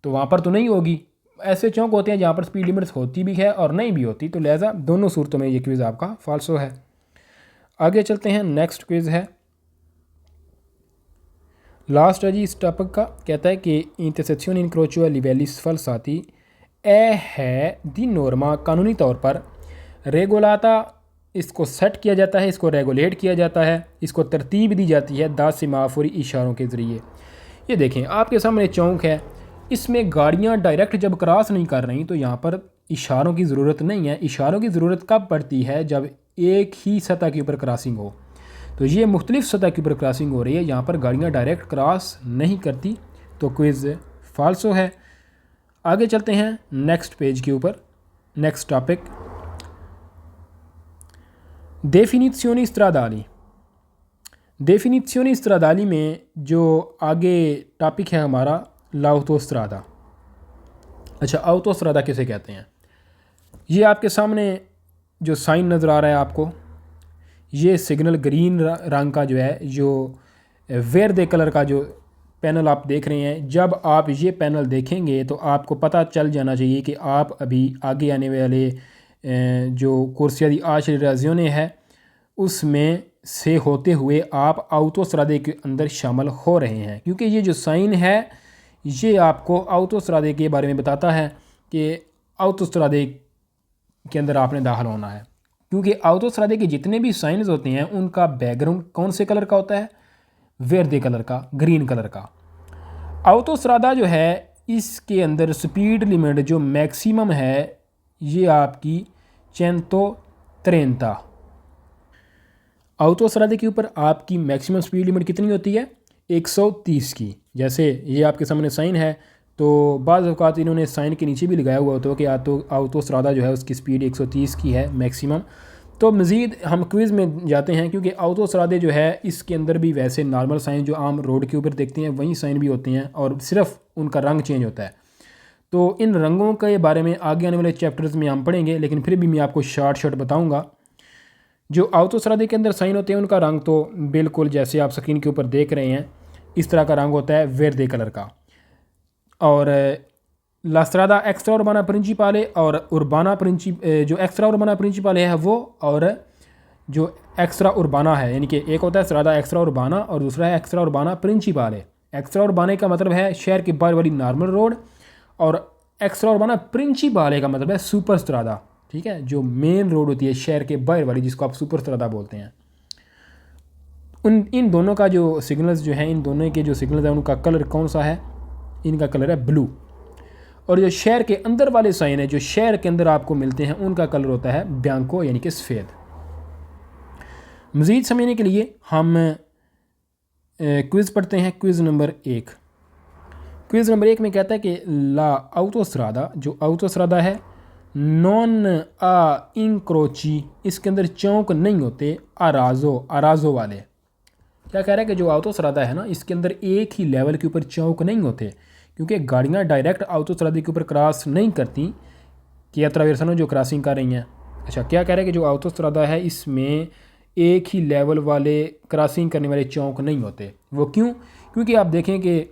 तो वहाँ पर तो नहीं होगी। ऐसे चौक होते हैं जहाँ पर स्पीड लिमिट्स होती भी है और नहीं भी होती, तो लिहाजा दोनों सूरतों में ये क्विज़ आपका फाल्सो है। आगे चलते हैं, नेक्स्ट क्विज़ है, लास्ट है जी इस टॉपिक का। कहता है कि इंटरसेक्शन इनक्रोचो लिवेलिस फलसाती ए है दी नॉर्मा, कानूनी तौर पर रेगुलाता, इसको सेट किया जाता है, इसको रेगुलेट किया जाता है, इसको तरतीब दी जाती है दास सेमाफोरी इशारों के ज़रिए। ये देखें आपके सामने चौक है, इसमें गाड़ियाँ डायरेक्ट जब क्रॉस नहीं कर रही तो यहाँ पर इशारों की ज़रूरत नहीं है। इशारों की ज़रूरत कब पड़ती है, जब एक ही सतह के ऊपर क्रॉसिंग हो। तो ये मुख्तलिफ सतह के ऊपर क्रॉसिंग हो रही है, यहाँ पर गाड़ियाँ डायरेक्ट क्रॉस नहीं करती, तो क्विज़ फाल्सो है। आगे चलते हैं नेक्स्ट पेज के ऊपर, नेक्स्ट टॉपिक, डेफिनिzioni stradali। डेफिनिzioni stradali में जो आगे टॉपिक है हमारा लाउटोस्ट्रादा। अच्छा, ऑटोस्ट्रादा किसे कहते हैं? ये आपके सामने जो साइन नज़र आ रहा है आपको, ये सिग्नल ग्रीन रंग का जो है, जो वेर्दे कलर का जो पैनल आप देख रहे हैं, जब आप ये पैनल देखेंगे तो आपको पता चल जाना चाहिए कि आप अभी आगे आने वाले जो कोर्सिया दी आशराजियों है उसमें से होते हुए आप ऑटोस्ट्रादे के अंदर शामिल हो रहे हैं, क्योंकि ये जो साइन है ये आपको ऑटोस्ट्रादे के बारे में बताता है कि ऑटोस्ट्रादे के अंदर आपने दाखिल होना है। क्योंकि ऑटोस्ट्रादे के जितने भी साइंस होते हैं उनका बैकग्राउंड कौन से कलर का होता है? वेर्दे कलर का, ग्रीन कलर का। ऑटोस्ट्रादा जो है इसके अंदर स्पीड लिमिट जो मैक्सिमम है ये आपकी 130। ऑटोस्ट्रादे के ऊपर आपकी मैक्सिमम स्पीड लिमिट कितनी होती है? 130 की। जैसे ये आपके सामने साइन है, तो बाज़ औक़ात इन्होंने साइन के नीचे भी लगाया हुआ होता है कि ऑटोस्ट्रादा जो है उसकी स्पीड 130 की है मैक्सिमम। तो मज़ीद हम क्विज़ में जाते हैं, क्योंकि ऑटोस्ट्रादे जो है इसके अंदर भी वैसे नॉर्मल साइन जो आम रोड के ऊपर देखते हैं वही साइन भी होते हैं, और सिर्फ उनका रंग चेंज होता है। तो इन रंगों के बारे में आगे आने वाले चैप्टर्स में हम पढ़ेंगे, लेकिन फिर भी मैं आपको शॉर्ट बताऊँगा। जो ऑटोस्ट्रादे के अंदर साइन होते हैं उनका रंग तो बिल्कुल जैसे आप स्क्रीन के ऊपर देख रहे हैं इस तरह का रंग होता है, वेर्दे कलर का। और लास्ट्रादा एक्स्ट्रा उर्बाना प्रिंसिपाले और उर्बाना जो एक्स्ट्रा उर्बाना प्रिंसिपाले है वो, और जो एक्स्ट्रा उर्बाना है, यानी कि एक होता है स्ट्रादा एक्स्ट्रा उर्बाना और दूसरा है एक्स्ट्रा उर्बाना प्रिंसिपाले। एक्स्ट्रा उर्बाने का मतलब है शहर के बाहर वाली नॉर्मल रोड, और एक्स्ट्रा उर्बाना प्रिंसिपाले का मतलब है सुपर स्ट्रादा, ठीक है, जो मेन रोड होती है शहर के बाहर वाली, जिसको आप सुपर स्ट्रादा बोलते हैं। इन दोनों का जो सिग्नल्स जो हैं, इन दोनों के जो सिग्नल्स हैं उनका कलर कौन सा है? इनका कलर है ब्लू। और जो शहर के अंदर वाले साइन है जो शहर के अंदर आपको मिलते हैं उनका कलर होता है ब्यांको, यानी कि सफ़ेद। मज़ीद समझने के लिए हम क्विज़ पढ़ते हैं। Quiz number 1। क्विज़ नंबर 1 में कहता है कि ला ऑटोस्ट्रादा, जो ऑटोस्ट्रादा है, नॉन आ इंक्रोची, इसके अंदर चौक नहीं होते, आराजो वाले। क्या कह रहा है कि जो ऑटोस्ट्रादा है ना इसके अंदर एक ही लेवल के ऊपर चौक नहीं होते, क्योंकि गाड़ियाँ डायरेक्ट ऑटोस्ट्रादे के ऊपर क्रॉस नहीं करती कि अत्रावेर्सनो जो क्रॉसिंग कर रही हैं। अच्छा, क्या कह रहा है कि जो ऑटोस्ट्रादा है इसमें एक ही लेवल वाले क्रॉसिंग करने वाले चौक नहीं होते। वो क्यों? क्योंकि आप देखें कि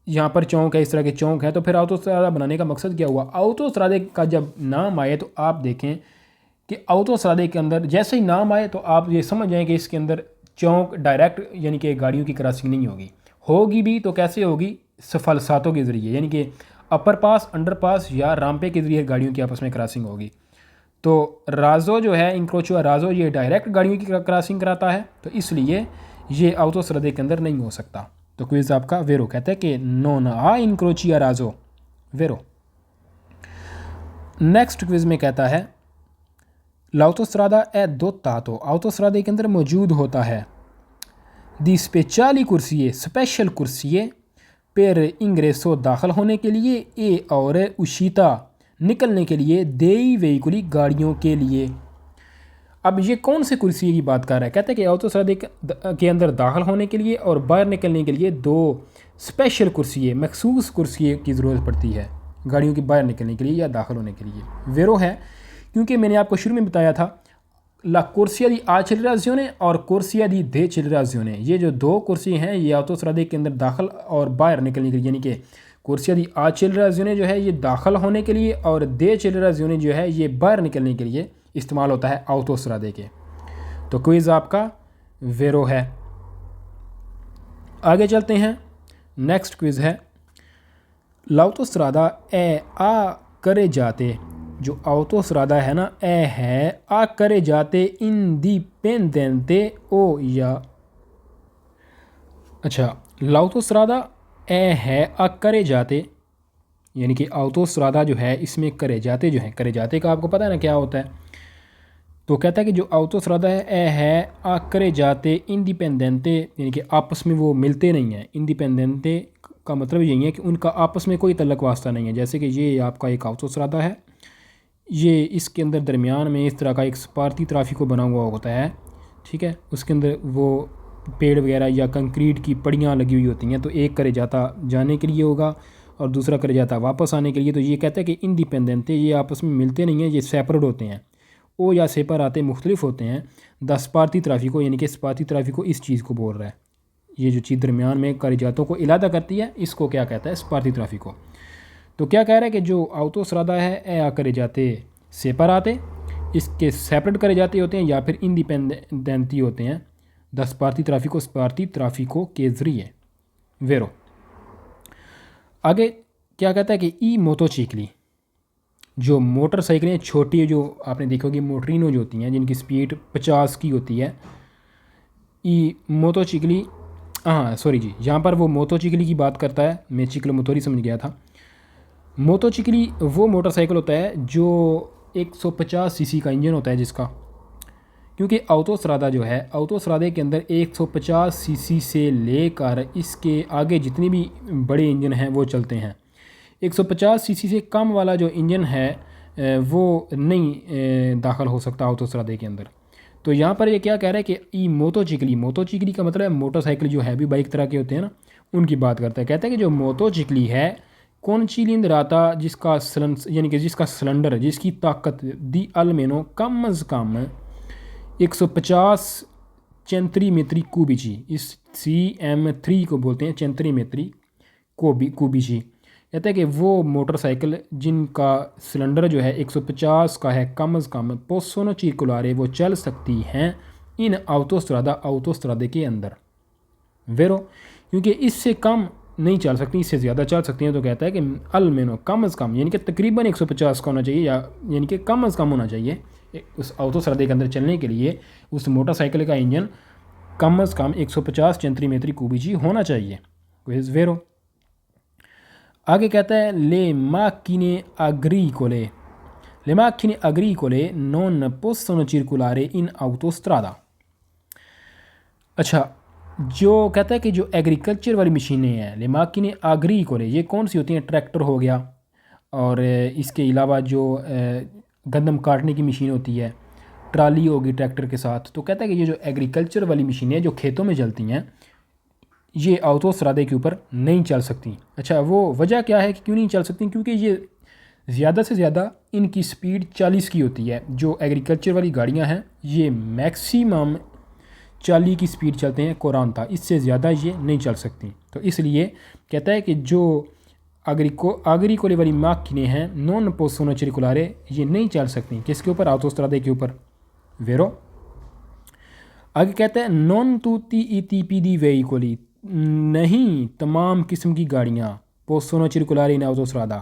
यहाँ पर चौक है, इस तरह के चौक हैं, तो फिर ऑटोस्ट्रादा बनाने का मकसद क्या हुआ? ऑटोस्ट्रादे का जब नाम आए तो आप देखें कि ऑटोस्ट्रादे के अंदर जैसे ही नाम आए तो आप ये समझ जाएँ कि इसके अंदर चौक डायरेक्ट यानी कि गाड़ियों की क्रॉसिंग नहीं होगी भी तो कैसे होगी? फलसातों के ज़रिए, यानी कि अपर पास, अंडर पास या राम्पे के ज़रिए गाड़ियों की आपस में क्रॉसिंग होगी। तो राजो जो है, इंक्रोचो राजो, ये डायरेक्ट गाड़ियों की क्रॉसिंग कराता है, तो इसलिए ये ऑटोस्ट्रादे के अंदर नहीं हो सकता। तो क्विज़ आपका वेरो कहता है कि नॉन आ इंक्रोचिया राजो वेरो। नेक्स्ट क्विज़ में कहता है लाउतोस्ट्रादा ए दोतातो, आउतोस्ट्रादे के अंदर मौजूद होता है दी स्पेशली कुर्सिये, स्पेशल कुर्सिये पर इंग्रेसो दाखिल होने के लिए, ए और उशीता निकलने के लिए, देई वेहिकुली गाड़ियों के लिए। अब ये कौन से कुर्सी की बात कर रहा है? कहते हैं कि आउतोस्ट्रादे के अंदर दाखिल होने के लिए और बाहर निकलने के लिए दो स्पेशल कुर्सिये, मखसूस कुर्सिये की ज़रूरत पड़ती है गाड़ियों के बाहर निकलने के लिए या दाखिल होने के लिए। वेरो है क्योंकि मैंने आपको शुरू में बताया था ला कुर्सिया दी आचिलराजियों और कुर्सिया दी दे चिलराजियों, ये जो दो कुर्सी हैं ये आउतोस्ट्रादे के अंदर दाखिल और बाहर निकलने के लिए, यानी कि कुर्सिया दी आचिलराजियों जो है ये दाखिल होने के लिए और दे चिलराजियों जो है ये बाहर निकलने के लिए इस्तेमाल होता है आउतोस्ट्रादे के। तो क्विज़ आपका वेरो है। आगे चलते हैं, नेक्स्ट क्विज़ है लाउतोस्ट्रादा ए आ करे जाते, जो आउतोस्ट्रादा है ना ए है आ करे जाते इंडिपेंडेंटे ओ या, अच्छा लाउतोस्ट्रादा ए है आ करे जाते, यानी कि आउतोस्ट्रादा जो है इसमें करे जाते जो है, करे जाते का आपको पता है ना क्या होता है। तो कहता है कि जो आउतोस्ट्रादा है ए है आ करे जाते इंडिपेंडेंटे, यानी कि आपस में वो मिलते नहीं हैं। इंडिपेंडेंटे का मतलब यही है कि उनका आपस में कोई तल्लक वास्ता नहीं है। जैसे कि ये आपका एक आउतोस्ट्रादा है, ये इसके अंदर दरमियान में इस तरह का एक स्पार्ती ट्राफिको बना हुआ होता है, ठीक है, उसके अंदर वो पेड़ वगैरह या कंक्रीट की पड़ियाँ लगी हुई होती हैं। तो एक करे जाता जाने के लिए होगा और दूसरा करे जाता वापस आने के लिए। तो ये कहता है कि इंडिपेंडेंट, ये आपस में मिलते नहीं हैं, ये सेपरेट होते हैं। ओ या सेपर आते मुख्तलिफ होते हैं। द स्पार्ती ट्राफिको, यानी कि स्पार्ती ट्राफिको इस चीज़ को बोल रहा है, ये जो चीज़ दरमियान में करे जातों को इलादा करती है इसको क्या कहता है? स्पार्ती ट्राफिको। तो क्या कह रहा है कि जो आउतोस्ट्रादा है ए आ करे जाते सेपर आते, इसके सेपरेट करे जाते होते हैं या फिर इंडिपेंडेंटी होते हैं द स्पार्ती ट्राफिको, स्पार्ती ट्राफिको के ज़रिए। वेरो आगे क्या कहता है कि ई मोटोचिकली, जो मोटरसाइकिलें छोटी जो आपने देखोगे मोटरिनो जो होती हैं जिनकी स्पीड 50 की होती है, ई मोटोचिकली, हाँ सॉरी जी, यहाँ पर वो मोटोचिकली की बात करता है, मैं चिकलो मोटोरी समझ गया था। मोटोचिकली वो मोटरसाइकिल होता है जो 150 सीसी का इंजन होता है जिसका, क्योंकि आउतोस्ट्रादा जो है आउतोस्ट्रादे के अंदर 150 सीसी से लेकर इसके आगे जितने भी बड़े इंजन हैं वो चलते हैं। 150 सीसी से कम वाला जो इंजन है वो नहीं दाखिल हो सकता आउतोस्ट्रादे के अंदर। तो यहाँ पर ये क्या कह रहा है कि ई मोटोचिकली, मोटोचिकली का मतलब है मोटरसाइकिल जो है भी बाइक तरह के होते हैं ना, उनकी बात करता है। कहता है कि जो मोटोचिकली है कौन चिलिंद्राता, जिसका यानी कि जिसका सिलेंडर, जिसकी ताकत दी अलमेनो कम अज़ कम 150 सेंटीमीटर क्यूबिची, इस CM3 को बोलते हैं सेंटीमीटर क्यूबिची। कहता है कि वो मोटरसाइकिल जिनका सिलेंडर जो है 150 का है कम अज़ कम पोसोनो चिरकुलारे, वो चल सकती हैं इन आउतोस्ट्रादे के अंदर। वेरो क्योंकि इससे कम नहीं चल सकती, इससे ज़्यादा चल सकती हैं। तो कहता है कि अलमेनो कम अज़ कम, यानी कि तकरीबन 150 का होना चाहिए, या यानी कि कम अज़ कम होना चाहिए उस आउतोस्ट्रादे के अंदर चलने के लिए उस मोटरसाइकिल का इंजन कम अज़ कम 150 सेंटीमीटर क्यूबिची होना चाहिए। वेरो आगे कहता है ले माकिने अग्रीकोले, ले माकिने अग्रीकोले नॉन पोस्टोनो चिरकुलारे इन आउतोस्ट्रादा। अच्छा, जो कहता है कि जो एग्रीकल्चर वाली मशीनें हैं ले माकिने अग्रीकोले, ये कौन सी होती हैं? ट्रैक्टर हो गया, और इसके अलावा जो गंदम काटने की मशीन होती है, ट्राली होगी ट्रैक्टर के साथ। तो कहता है कि ये जो एग्रीकल्चर वाली मशीनें जो खेतों में चलती हैं ये आउतोस्ट्रादे के ऊपर नहीं चल सकती। अच्छा, वो वजह क्या है कि क्यों नहीं चल सकती? क्योंकि ये ज़्यादा से ज़्यादा इनकी स्पीड 40 की होती है। जो एग्रीकल्चर वाली गाड़ियां हैं ये मैक्सिमम 40 की स्पीड चलते हैं कोरानता, इससे ज़्यादा ये नहीं चल सकती। तो इसलिए कहता है कि जो अग्रीकोले वाली माकिनें हैं नॉन पोसोनो चिरकुलारे, ये नहीं चल सकती किसके ऊपर? आउतोस्ट्रादे के ऊपर। वेरो आगे कहता है नॉन तूती ईटीपी दी वेहिकोली, नहीं तमाम किस्म की गाड़ियाँ पोसोनो चिरकुलारे इन आउतोस्ट्रादा।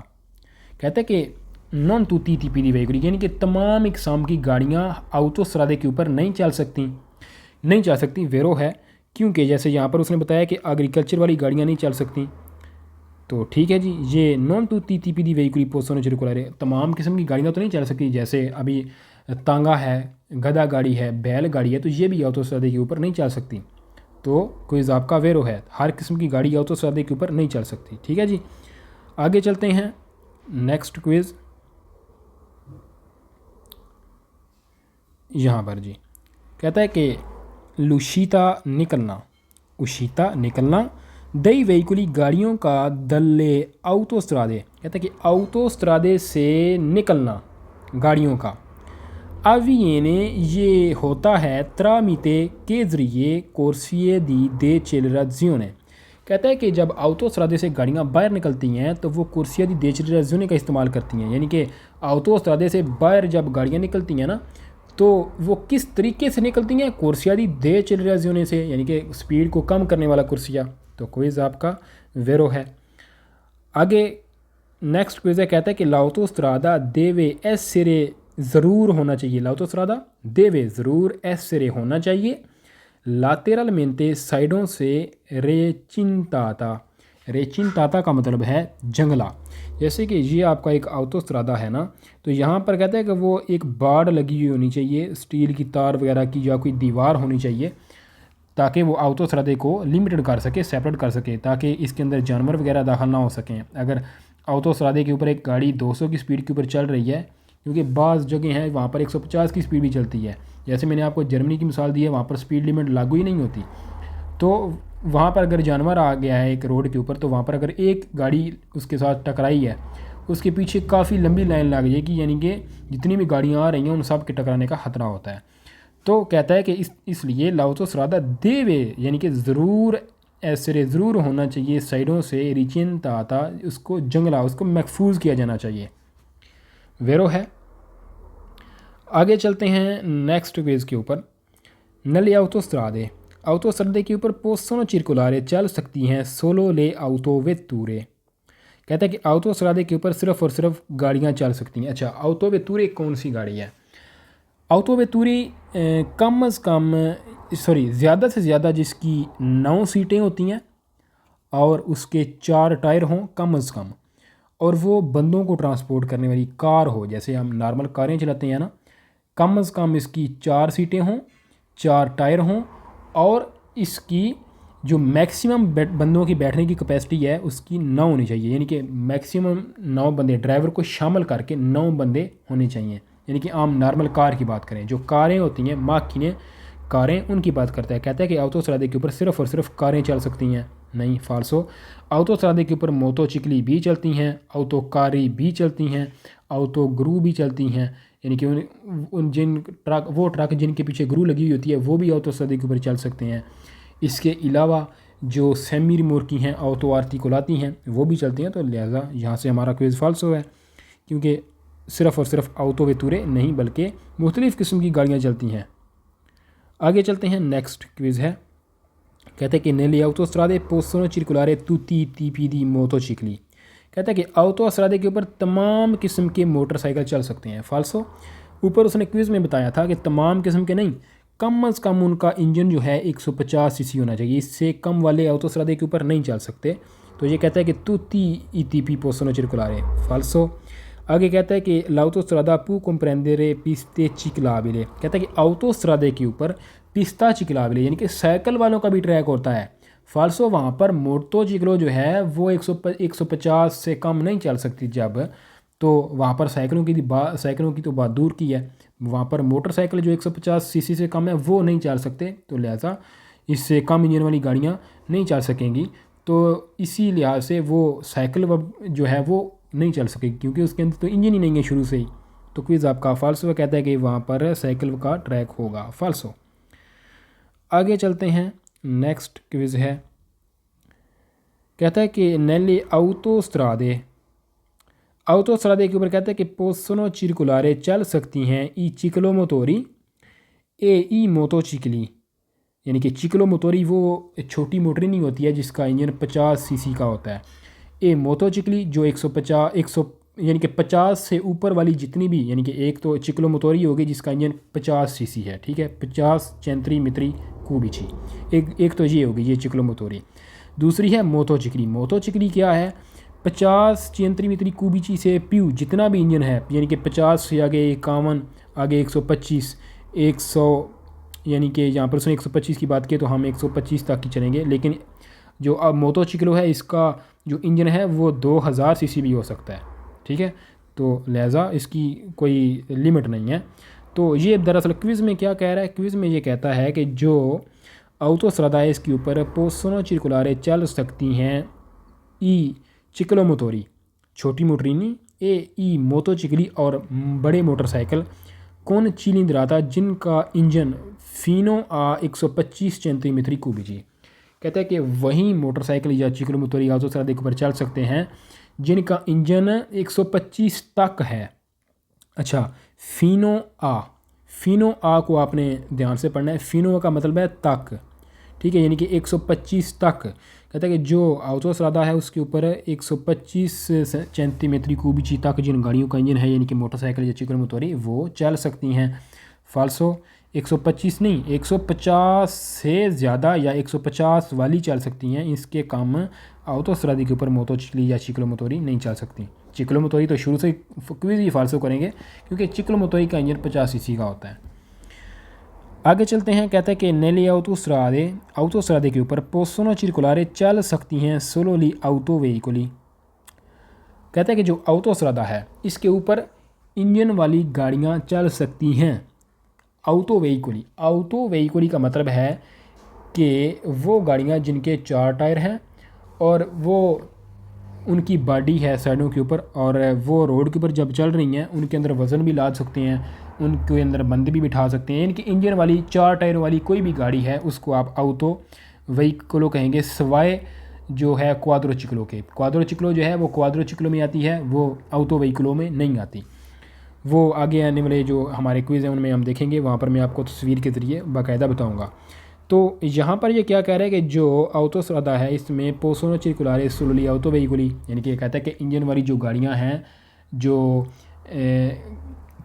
कहता है कि नॉन तूती ईटीपी दी वेहिकोली, यानी कि तमाम इकसाम की गाड़ियाँ आउतोस्ट्रादे के ऊपर नहीं चल सकती। वेरो है क्योंकि जैसे यहाँ पर उसने बताया कि एग्रीकल्चर वाली गाड़ियाँ नहीं चल सकती, तो ठीक है जी, ये नॉन टू TTP दी वेहिकुल पोस्टोनो circolare तमाम किस्म की गाड़ियाँ तो नहीं चल सकती। जैसे अभी तांगा है, गधा गाड़ी है, बैल गाड़ी है, तो ये भी ऑटोस्ट्रादे के ऊपर नहीं चल सकती। तो क्विज़ आपका वेरो है, हर किस्म की गाड़ी ऑटोस्ट्रादे के ऊपर नहीं चल सकती। ठीक है जी, आगे चलते हैं नेक्स्ट क्विज़। यहाँ पर जी कहता है कि उशीता निकलना दई वेहिकुली गाड़ियों का दल्ले autostrade, कहता है कि autostrade से निकलना गाड़ियों का avviene ये होता है tramite के ज़रिए corsie di decelerazione, कहता है कि जब autostrade से गाड़ियाँ बाहर निकलती हैं तो वो corsia di decelerazione का इस्तेमाल करती हैं। यानी कि autostrade से बाहर जब गाड़ियाँ निकलती हैं ना, तो वो किस तरीके से निकलती हैं, corsia di decelerazione से, यानी कि स्पीड को कम करने वाला कुर्सिया। तो क्विज़ आपका वेरो है। आगे नेक्स्ट क्विज़ है, कहता है कि लाउटोस्ट्रादा देवे एसरे ज़रूर होना चाहिए, लाउटोस्ट्रादा देवे ज़रूर एसरे होना चाहिए लातेरलमेंटे साइडों से रेचिंताता का मतलब है जंगला। जैसे कि ये आपका एक ऑटोस्ट्रादा है ना, तो यहाँ पर कहता है कि वो एक बाड़ लगी हुई होनी चाहिए, स्टील की तार वगैरह की, या कोई दीवार होनी चाहिए, ताकि वो ऑटोस्ट्रादे को लिमिटेड कर सके, सेपरेट कर सके, ताकि इसके अंदर जानवर वगैरह दाखिल ना हो सकें। अगर ऑटोस्ट्रादे के ऊपर एक गाड़ी 200 की स्पीड के ऊपर चल रही है, क्योंकि बाज़ जगह हैं वहाँ पर 150 की स्पीड भी चलती है, जैसे मैंने आपको जर्मनी की मिसाल दी है, वहाँ पर स्पीड लिमिट लागू ही नहीं होती, तो वहाँ पर अगर जानवर आ गया है एक रोड के ऊपर, तो वहाँ पर अगर एक गाड़ी उसके साथ टकराई है, उसके पीछे काफ़ी लंबी लाइन लग जाएगी, यानी कि जितनी भी गाड़ियाँ आ रही हैं उन सब के टकराने का खतरा होता है। तो कहता है कि इसलिए लाउटोस्ट्रादा देवे, यानी कि ज़रूर ऐसे ज़रूर होना चाहिए साइडों से रिचिंताता, उसको जंगला, उसको महफूज किया जाना चाहिए, वेरो है। आगे चलते हैं नेक्स्ट पेज के ऊपर। नले ऑटोस्ट्रादे के ऊपर पोस्टोनो चिरकुलारे चल सकती हैं सोलो ले ऑटोवेतूरे, कहता है कि ऑटोस्ट्रादे के ऊपर सिर्फ और सिर्फ गाड़ियाँ चल सकती हैं। अच्छा, ऑटोवेतूरे कौन सी गाड़ी है? ऑटोवेतूरी ज़्यादा से ज़्यादा जिसकी 9 सीटें होती हैं और उसके 4 टायर हों कम अज़ कम, और वो बंदों को ट्रांसपोर्ट करने वाली कार हो, जैसे हम नॉर्मल कारें चलाते हैं ना, कम अज़ कम इसकी 4 सीटें हों, 4 टायर हों, और इसकी जो मैक्सिमम बंदों की बैठने की कैपेसिटी है उसकी 9 होनी चाहिए, यानी कि मैक्सिमम 9 बंदे, ड्राइवर को शामिल करके 9 बंदे होने चाहिए। यानी कि आम नॉर्मल कार की बात करें, जो कारें होती हैं माखीने कारें, उनकी बात करता है। कहता है कि ऑटोस्ट्रादे के ऊपर सिर्फ और सिर्फ कारें चल सकती हैं, नहीं, फाल्सो। ऑटोस्ट्रादे के ऊपर मोटोचिकली भी चलती हैं, ऑटोकारी भी चलती हैं, ऑटो ग्रू भी चलती हैं, यानी कि उन ट्रक जिनके पीछे ग्रू लगी हुई होती है वो भी ऑटोस्ट्रादे के ऊपर चल सकते हैं। इसके अलावा जो सेमी रिमोर्की हैं, ऑटो आर्टिकुलाती हैं, वो भी चलती हैं। तो लिहाजा यहाँ से हमारा क्विज़ फाल्सो है, क्योंकि सिर्फ और सिर्फ ऑटोवेतूरे नहीं बल्कि मुख्तलिफ़ किस्म की गाड़ियाँ चलती हैं। आगे चलते हैं, नेक्स्ट क्विज़ है, कहते हैं कि नेले ऑटोस्ट्रादे पोस्टोनो चिरकुलारे तुती टीपी दी मोटोचिकली, कहता है कि ऑटोस्ट्रादे के ऊपर तमाम किस्म के मोटरसाइकिल चल सकते हैं, फाल्सो। ऊपर उसने क्विज़ में बताया था कि तमाम किस्म के नहीं, कम अज़ कम उनका इंजन जो है 150 सीसी होना चाहिए, इससे कम वाले ऑटोस्ट्रादे के ऊपर नहीं चल सकते। तो ये कहता है कि तुती ईटीपी पोस्टोनो चिरकुलारे, फाल्सो। आगे कहता है कि लाउटोस्ट्रादा पू comprendere पिस्ते चिकलाबिले, कहता है कि ऑटोस्ट्रादे के ऊपर पिस्ता चिकलाबिले, यानी कि साइकिल वालों का भी ट्रैक होता है, फाल्सो। वहाँ पर मोटोचिकलो जो है वो 150 से कम नहीं चल सकती जब, तो वहाँ पर साइकिलों की तो बात दूर की है, वहाँ पर मोटरसाइकिल जो 150 सीसी से कम है वो नहीं चल सकते, तो लिहाजा इससे कम इंजन वाली गाड़ियाँ नहीं चल सकेंगी। तो इसी लिहाज से वो साइकिल जो है वो नहीं चल सकेगी, क्योंकि उसके अंदर तो इंजन ही नहीं है शुरू से ही। तो क्विज़ आपका फाल्सो कहता है कि वहाँ पर साइकिल का ट्रैक होगा, फाल्सो। आगे चलते हैं, नेक्स्ट क्विज़ है, कहता है कि नेले ऑटोस्ट्रादे के ऊपर कहता है कि पोस्टोनो चिरकुलारे चल सकती हैं ई चिकलो मोटोरी ई मोटोचिकली, यानी कि चिकलो मोटोरी वो छोटी मोटरी नहीं होती है जिसका इंजन 50 सीसी का होता है, ए मोटोचिकली जो 150 यानी कि 50 से ऊपर वाली जितनी भी, यानी कि एक तो चिकलो मोटोरी होगी जिसका इंजन 50 सीसी है, ठीक है, 50 चैंत्री मित्री कूबिची। एक तो ये होगी, ये चिक्लोमोतोरी। दूसरी है मोतोचिकली। मोतोचिकली क्या है, 50 चेंत्रीमित्री कूबिची से प्यू जितना भी इंजन है, यानी कि 50 से आगे 51, आगे 125, 100, यानी कि यहाँ पर उसने 125 की बात की तो हम 125 तक ही चलेंगे। लेकिन जो अब मोतोचिकलो है, इसका जो इंजन है वो 2000 सीसी भी हो सकता है, ठीक है। तो लिहाजा इसकी कोई लिमिट नहीं है। तो ये दरअसल क्विज़ में क्या कह रहा है, क्विज़ में ये कहता है कि जो ऑटोस्ट्रादा है इसके ऊपर पोसोनो चिरकुलारे चल सकती हैं ई चिक्लोमोतोरी, छोटी मोटरीनी, ई मोतोचिकली और बड़े मोटरसाइकिल कौन चिलिंद्राता जिनका इंजन फिनो आ 125 चेंटीमीटर कूबिची। कहता है कि वही मोटरसाइकिल या चिक्लोमोतोरी ऑटोस्ट्रादा के ऊपर चल सकते हैं जिनका इंजन 125 तक है। अच्छा, फिनो आ को आपने ध्यान से पढ़ना है। फिनो का मतलब है तक, ठीक है, यानी कि 125 तक। कहता है कि जो ऑटोस्ट्रादा है उसके ऊपर 125 सेंटीमीटर कूबिची तक जिन गाड़ियों का इंजन है, यानी कि मोटरसाइकिल या चिक्लोमोतोरी, वो चल सकती हैं। फाल्सो, 125 नहीं, 150 से ज़्यादा या 150 वाली चल सकती हैं। इसके कम ऑटोस्ट्रादा के ऊपर मोतोचिकली या चिक्लोमोतोरी नहीं चल सकती। चिक्लोमोतोरी तो शुरू से क्विज ही फाल्सो करेंगे क्योंकि चिक्लोमोतोरी का इंजन 50 सीसी का होता है। आगे चलते हैं। कहता है कि नेली ऑटोस्ट्रादे के ऊपर पोसोनो चिरकुलारे चल सकती हैं सोलोली ऑटो वेहिकुली। कहता है कि जो ऑटोस्ट्रादा है इसके ऊपर इंजन वाली गाड़ियां चल सकती हैं ऑटो वेहिकुली। ऑटो वेहिकुली का मतलब है कि वो गाड़ियां जिनके 4 टायर हैं और वो उनकी बॉडी है साइडों के ऊपर, और वो रोड के ऊपर जब चल रही हैं उनके अंदर वज़न भी लाद सकते हैं, उनके अंदर बंदे भी बिठा सकते हैं। इनकी इंजन वाली 4 टायर वाली कोई भी गाड़ी है उसको आप ऑटो व्हीकलो कहेंगे, सवाए जो है क्वाड्रोचिक्लो के। क्वाड्रोचिक्लो जो है वो क्वाड्रोचिक्लो में आती है, वो ऑटो व्हीकलो में नहीं आती। वो आगे आने वाले जो हमारे क्विज़ हैं उनमें हम देखेंगे, वहाँ पर मैं आपको तस्वीर के ज़रिए बाकायदा बताऊँगा। तो यहाँ पर ये क्या कह रहा है कि जो ऑटोस्ट्रादा है इसमें पोसोनो चिरकुलारे सोलोली ऑटो वेहिकुली, यानी कि कहता है कि इंजन वाली जो गाड़ियाँ हैं, जो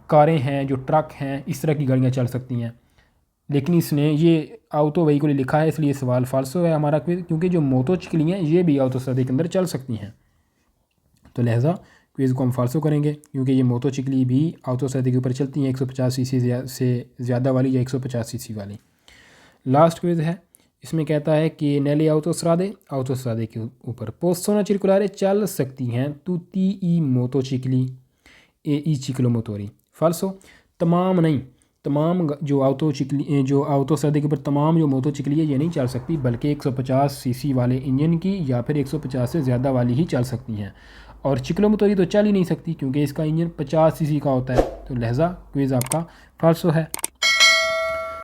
कारें हैं, जो ट्रक हैं, इस तरह की गाड़ियाँ चल सकती हैं। लेकिन इसने ये ऑटो वेहिकुली लिखा है, इसलिए सवाल फाल्सो है हमारा क्विज़, क्योंकि जो मोटोचिकली हैं ये भी ऑटोस्ट्रादा के अंदर चल सकती हैं। तो लिहाजा क्विज़ को हम फाल्सो करेंगे क्योंकि ये मोटोचिकली भी ऑटोस्ट्रादा के ऊपर चलती हैं 150 सीसी से ज़्यादा वाली या 150 सीसी वाली। लास्ट क्विज़ है, इसमें कहता है कि नेली ऑटोस्ट्रादे के ऊपर पोसोनो चिरकुलारे चल सकती हैं तुती ई मोतोचिकली ई चिक्लोमोतोरी। फाल्सो, तमाम नहीं, तमाम जो ऑटोस्ट्रादे के ऊपर तमाम जो मोतोचिकली है ये नहीं चल सकती, बल्कि 150 सीसी वाले इंजन की या फिर 150 से ज़्यादा वाली ही चल सकती हैं। और चिक्लोमोतोरी तो चल ही नहीं सकती क्योंकि इसका इंजन 50 सीसी का होता है। तो लिहाजा क्विज़ आपका फाल्सो है।